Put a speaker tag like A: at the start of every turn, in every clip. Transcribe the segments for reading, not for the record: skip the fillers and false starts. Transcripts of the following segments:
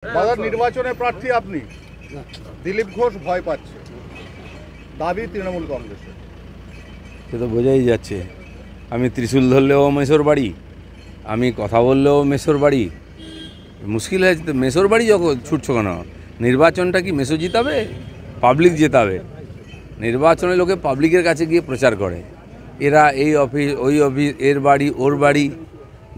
A: বাজার নির্বাচনে প্রার্থী আপনি, দিলীপ ঘোষ ভয় পাচ্ছে, দাবি তৃণমূল কংগ্রেসের।
B: সে তো বোঝাই যাচ্ছে। আমি ত্রিশূল ধরলেও মেসোর বাড়ি, আমি কথা বললেও মেসোর বাড়ি। মুশকিল হয়েছে তো, মেসোর বাড়ি যখন ছুটছো কেন? নির্বাচনটা কি মেসো জিতাবে? পাবলিক জেতাবে। নির্বাচনে লোকে পাবলিকের কাছে গিয়ে প্রচার করে, এরা এই অফিস ওই অফিস, এর বাড়ি ওর বাড়ি।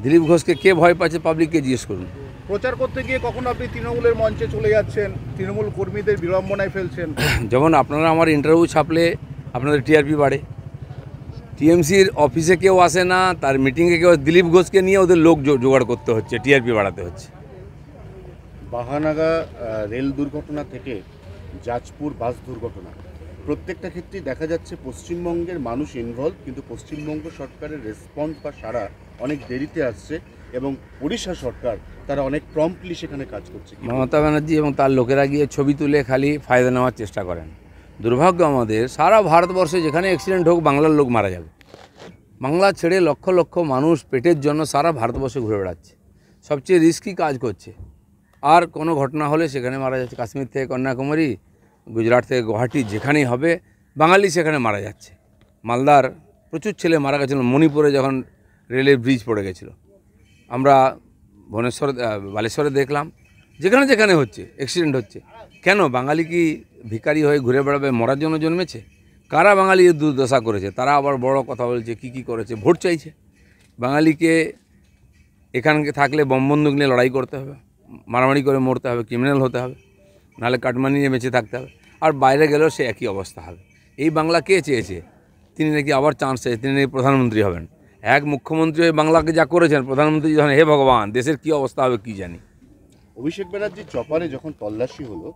B: দিলীপ ঘোষকে কে ভয় পাচ্ছে পাবলিককে জিজ্ঞেস করুন।
A: প্রচার করতে গিয়ে কখন আপনি তৃণমূলের মঞ্চে চলে যাচ্ছেন, তৃণমূল কর্মীদের বিড়ম্বনায় ফেলছেন।
B: যখন আপনারা আমার ইন্টারভিউ ছাপলে আপনাদের টিআরপি বাড়ে। টিএমসির অফিসে কেউ আসে না, তার মিটিংয়ে কেউ, দিলীপ ঘোষকে নিয়ে ওদের লোক জোগাড় করতে হচ্ছে, টিআরপি বাড়াতে হচ্ছে।
C: বাহানাগা রেল দুর্ঘটনা থেকে জাজপুর বাস দুর্ঘটনা, প্রত্যেকটা ক্ষেত্রেই দেখা যাচ্ছে পশ্চিমবঙ্গের মানুষ ইনভলভ, কিন্তু পশ্চিমবঙ্গ সরকারের রেসপন্স বা সাড়া অনেক দেরিতে আসছে, এবং ওড়িশা সরকার তারা অনেক প্রম্পটলি সেখানে কাজ করছে।
B: মমতা ব্যানার্জি এবং তার লোকেরা গিয়ে ছবি তুলে খালি ফায়দা নেওয়ার চেষ্টা করেন। দুর্ভাগ্য আমাদের, সারা ভারতবর্ষে যেখানে অ্যাক্সিডেন্ট হোক বাংলার লোক মারা যাবে। বাংলা ছেড়ে লক্ষ লক্ষ মানুষ পেটের জন্য সারা ভারতবর্ষে ঘুরে বেড়াচ্ছে, সবচেয়ে রিস্কি কাজ করছে। আর কোনো ঘটনা হলে সেখানে মারা যাচ্ছে। কাশ্মীর থেকে কন্যাকুমারী, গুজরাট থেকে গুয়াহাটি, যেখানেই হবে বাঙালি সেখানে মারা যাচ্ছে। মালদার প্রচুর ছেলে মারা গেছিল মণিপুরে যখন রেলের ব্রিজ পড়ে গেছিল। আমরা বালেশ্বরে দেখলাম, যেখানে যেখানে হচ্ছে অ্যাক্সিডেন্ট হচ্ছে। কেন? বাঙালি কি ভিখারি হয়ে ঘুরে বেড়াবে, মরার জন্য জন্মেছে? কারা বাঙালি দুর্দশা করেছে? তারা আবার বড় কথা বলছে, কি করেছে? ভোট চাইছে। বাঙালিকে এখানে থাকলে বন্দুক নিয়ে লড়াই করতে হবে, মারামারি করে মরতে হবে, ক্রিমিনাল হতে হবে, নাহলে কাটমানি নিয়ে বেঁচে থাকতে হবে। আর বাইরে গেলেও সে একই অবস্থা হবে। এই বাংলা কে চেয়েছে? তিনি নাকি আবার চান্স চেয়েছে, তিনি নাকি প্রধানমন্ত্রী হবেন। এক মুখ্যমন্ত্রী হয়ে বাংলাকে যা করেছেন, প্রধানমন্ত্রী যখন, হে ভগবান, দেশের কি অবস্থা হবে কি জানি।
C: অভিষেক ব্যানার্জির চপারে যখন তল্লাশি হলো,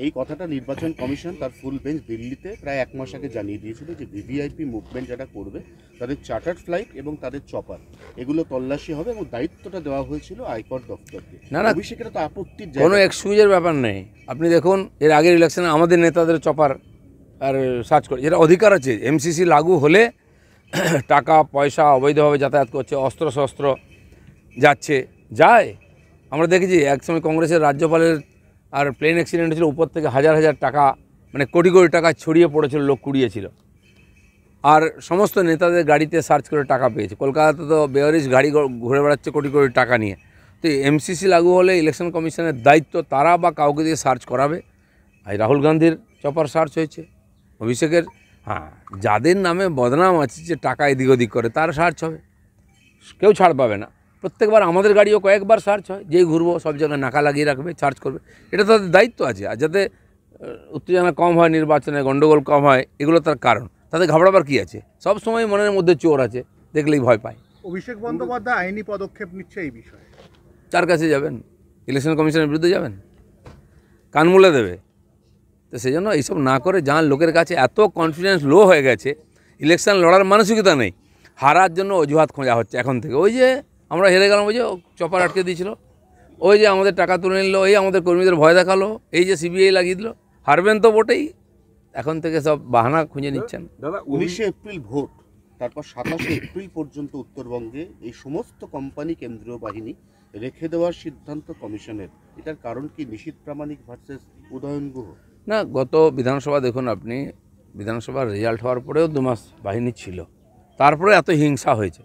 C: এই কথাটা নির্বাচন কমিশন তার ফুল বেঞ্চ দিল্লিতে প্রায় 1 মাস আগে জানিয়ে দিয়েছিল যে ভিভিআইপি মুভমেন্ট যারা করবে তাদের চার্টার্ড ফ্লাইট এবং তাদের চপার, এগুলো তল্লাশি হবে, এবং দায়িত্বটা দেওয়া হয়েছিল আয়কর দপ্তরকে।
B: না,
C: অভিষেকের তো আপত্তির
B: কোনো এক্সকিউজের ব্যাপার নেই। আপনি দেখুন, এর আগের ইলেকশনে আমাদের নেতাদের চপার আর সার্চ করে, যেটা অধিকার আছে। এমসিসি লাগু হলে টাকা পয়সা অবৈধভাবে যাতায়াত করছে, অস্ত্র শস্ত্র যাচ্ছে, যায়। আমরা দেখেছি একসময় কংগ্রেসের রাজ্যপালের আর প্লেন অ্যাক্সিডেন্ট হয়েছিল, উপর থেকে হাজার হাজার টাকা, মানে কোটি কোটি টাকা ছড়িয়ে পড়েছিল, লোক কুড়িয়েছিল। আর সমস্ত নেতাদের গাড়িতে সার্চ করে টাকা পেয়েছে। কলকাতাতে তো বেয়ারিশ গাড়ি ঘুরে বেড়াচ্ছে কোটি কোটি টাকা নিয়ে। তো এমসিসি লাগু হলে ইলেকশন কমিশনের দায়িত্ব তারা বা কাউকে দিয়ে সার্চ করাবে। আর রাহুল গান্ধীর চপার সার্চ হয়েছে, অভিষেকের, হ্যাঁ, যাদের নামে বদনাম আছে যে টাকা এদিক ওদিক করে, তার সার্চ হবে, কেউ ছাড় পাবে না। প্রত্যেকবার আমাদের গাড়িও কয়েকবার সার্চ হয়, যেই ঘুরবো সব জায়গায় নাকা লাগিয়ে রাখবে, সার্চ করবে। এটা তাদের দায়িত্ব আছে। আর যাতে উত্তেজনা কম হয়, নির্বাচনে গণ্ডগোল কম হয়, এগুলো তার কারণ। তাদের ঘাবড়াবার কী আছে? সব সময় মনের মধ্যে চোর আছে, দেখলেই ভয় পায়।
A: অভিষেক বন্দ্যোপাধ্যায় আইনি পদক্ষেপ নিচ্ছে এই বিষয়ে।
B: তার কাছে যাবেন? ইলেকশন কমিশনের বিরুদ্ধে যাবেন? কান মুলে দেবে। তো সেই জন্য এইসব না করে যান। লোকের কাছে এত কনফিডেন্স লো হয়ে গেছে, ইলেকশন লড়ার মানসিকতা নেই, হারার জন্য অজুহাত খোঁজা হচ্ছে এখন থেকে। ওই যে আমরা হেরে গেলাম, ওই যে চপার আটকে দিয়েছিল, ওই যে আমাদের টাকা তুলে নিল, এই আমাদের কর্মীদের ভয় দেখালো, এই যে সিবিআই লাগিয়ে দিল। হারবেন তো বটেই, এখন থেকে সব বাহানা খুঁজে নিচ্ছেন।
C: দাদা, 19শে এপ্রিল ভোট, তারপর 27শে এপ্রিল পর্যন্ত উত্তরবঙ্গে এই সমস্ত কোম্পানি কেন্দ্রীয় বাহিনী রেখে দেওয়ার সিদ্ধান্ত কমিশনের। এটার কারণ কি? নিশীথ প্রামাণিক ভার্সেস উদয়ন গুহ।
B: না, গত বিধানসভা দেখুন আপনি, বিধানসভার রেজাল্ট হওয়ার পরেও 2 মাস বাহিনী ছিল, তারপরে এত হিংসা হয়েছে।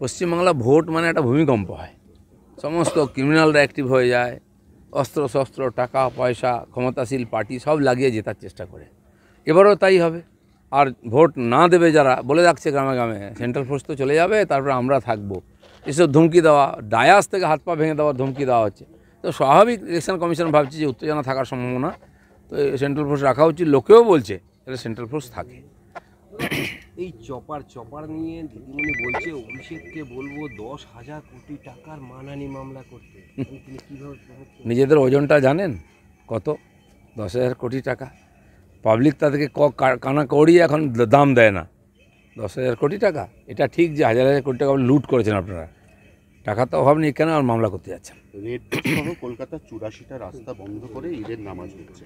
B: পশ্চিমবাংলা ভোট মানে একটা ভূমিকম্প হয়, সমস্ত ক্রিমিনালরা অ্যাক্টিভ হয়ে যায়, অস্ত্র শস্ত্র, টাকা পয়সা, ক্ষমতাশীল পার্টি সব লাগিয়ে জেতার চেষ্টা করে। এবারও তাই হবে। আর ভোট না দেবে যারা, বলে রাখছে গ্রামে গ্রামে সেন্ট্রাল ফোর্স তো চলে যাবে, তারপরে আমরা থাকবো, এসব ধমকি দেওয়া, ডায়াস থেকে হাত পা ভেঙে দেওয়ার ধমকি দেওয়া হচ্ছে। তো স্বাভাবিক ইলেকশন কমিশন ভাবছে যে উত্তেজনা থাকার সম্ভাবনা, তো সেন্ট্রাল ফোর্স রাখা উচিত। লোকেও বলছে তাহলে সেন্ট্রাল ফোর্স থাকে।
D: এই চপার নিয়ে দিদিমণি বলছে অভিষেককে বলবো 10,000 কোটি টাকার মানহানি মামলা করতে। তিনি কীভাবে?
B: নিজেদের ওজনটা জানেন কত? 10,000 কোটি টাকা। পাবলিক তাদেরকে কানা কড়িয়ে এখন দাম দেয় না। 10,000 কোটি টাকা, এটা ঠিক যে হাজার হাজার কোটি টাকা লুট করেছেন আপনারা, টাকা তো অভাব নেই, কেন আর মামলা করতে যাচ্ছেন?
C: রেড সহ কলকাতার 84টা রাস্তা বন্ধ করে ঈদের নামাজ হচ্ছে।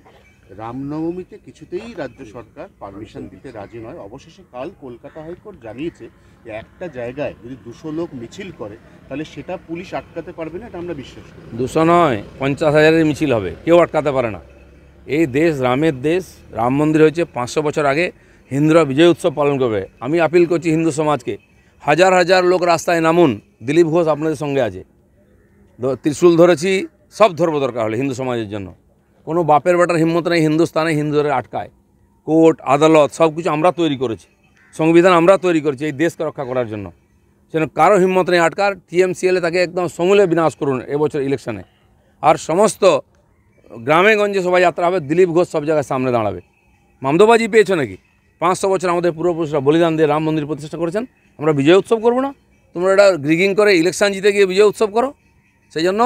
C: রামনবমীতে কিছুতেই রাজ্য সরকার পারমিশন দিতে রাজি নয়। অবশেষে কাল কলকাতা হাইকোর্ট জানিয়েছে যে একটা জায়গায় যদি 200 লোক মিছিল করে তাহলে সেটা পুলিশ আটকাতে পারবে না, এটা আমরা বিশ্বাস করি।
B: 200 নয়, 50,000-এর মিছিল হবে, কেউ আটকাতে পারে না। এই দেশ রামের দেশ, রাম মন্দির হয়েছে 500 বছর আগে, হিন্দুরা বিজয় উৎসব পালন করবে। আমি আপিল করছি হিন্দু সমাজকে, হাজার হাজার লোক রাস্তায় নামুন, দিলীপ ঘোষ আপনাদের সঙ্গে আছে। ত্রিশূল ধরেছি, সব ধরবো দরকার হলে হিন্দু সমাজের জন্য। কোনো বাপের বেটার হিম্মত নেই হিন্দুস্তানে হিন্দুদের আটকায়। কোর্ট আদালত সব কিছু আমরা তৈরি করেছি, সংবিধান আমরা তৈরি করেছি এই দেশকে রক্ষা করার জন্য। সেজন্য কারো হিম্মত নেই আটকার। টিএমসিএলে তাকে একদম সমূলে বিনাশ করুন এবছর ইলেকশনে। আর সমস্ত গ্রামে গঞ্জে শোভাযাত্রা হবে, দিলীপ ঘোষ সব জায়গায় সামনে দাঁড়াবে। মামদোবাজি পেয়েছো নাকি? 500 বছর আমাদের পূর্বপুরুষরা বলিদান দিয়ে রাম মন্দির প্রতিষ্ঠা করেছেন, আমরা বিজয় উৎসব করবো না? তোমরা এটা গ্রিগিং করে ইলেকশন জিতে গিয়ে বিজয় উৎসব করো। সেই জন্য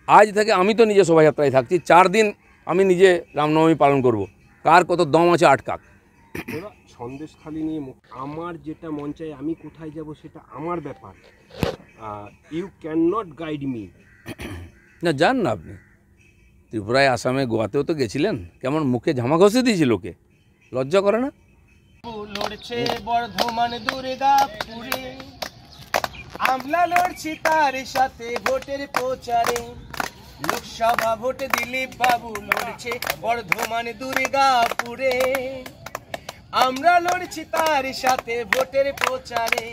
B: আজ থেকে আমি তো নিজে শোভাযাত্রায় থাকছি, 4 দিন আমি নিজে রামনবমী পালন করব। কার কত দম আছে আটকাক।
D: ওরা সন্দেশখালি নিয়ে আমার যেটা মন চাই, আমি কোথায় যাব সেটা আমার ব্যাপার। You can not guide me.
B: না যান না আপনি, ত্রিপুরায়, আসামে, গোয়াতেও তো গেছিলেন, কেমন মুখে ঝামা ঘষে দিয়েছিল লোকে, লজ্জা করে না?
E: লড়ছে বর্ধমান দুর্গাপুরে, আমরা লড়ছি তার সাথে ভোটের প্রচারে। লোকসভা ভোট দিলীপ বাবু লড়ছে বর্ধমান দুর্গাপুরে, আমরা লড়ছি তার সাথে ভোটের প্রচারে।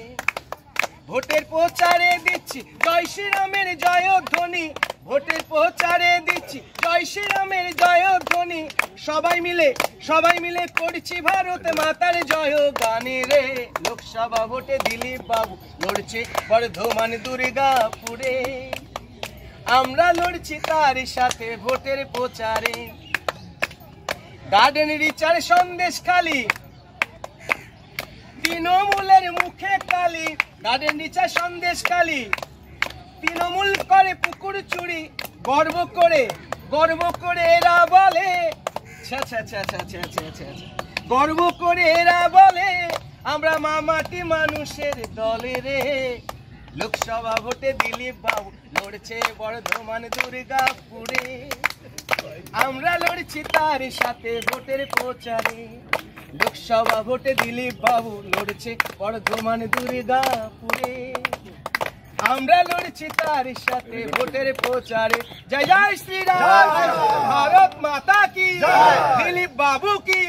E: ভোটের প্রচারে দিচ্ছি জয় শ্রীরামের জয়ধ্বনি, ভোটের প্রচারে দিচ্ছি জয় শ্রীরামের জয়ধ্বনি। সবাই মিলে করছি ভারত মাতার জয় গানে রে। লোকসভা ভোটে দিলীপ বাবু লড়ছে বর্ধমান দুর্গাপুরে, আমরা লড়ছি তার সাথে ভোটের প্রচারে। গার্ডেন রিচার সন্দেশখালি, তৃণমূলের মুখে কালি। গার্ডেন রিচার সন্দেশখালি, তৃণমূল করে পুকুর চুরি, গর্ব করে এরা বলে, গর্ব করে এরা বলে আমরা মামাটি মানুষের দলে রে। লোকসভা ভোটে দিলীপ বাবু লড়ছে বর্ধমান দুর্গাপুরে, আমরা লড়ছি তার সাথে ভোটের প্রচারে। লোকসভা ভোটে দিলীপ বাবু লড়ছে বর্ধমান দুর্গাপুরে, আমরা লড়ছি তার সাথে ভোটের প্রচারে। জয় জয় শ্রীরাম, ভারত মাতা কি, দিলীপ বাবু কি।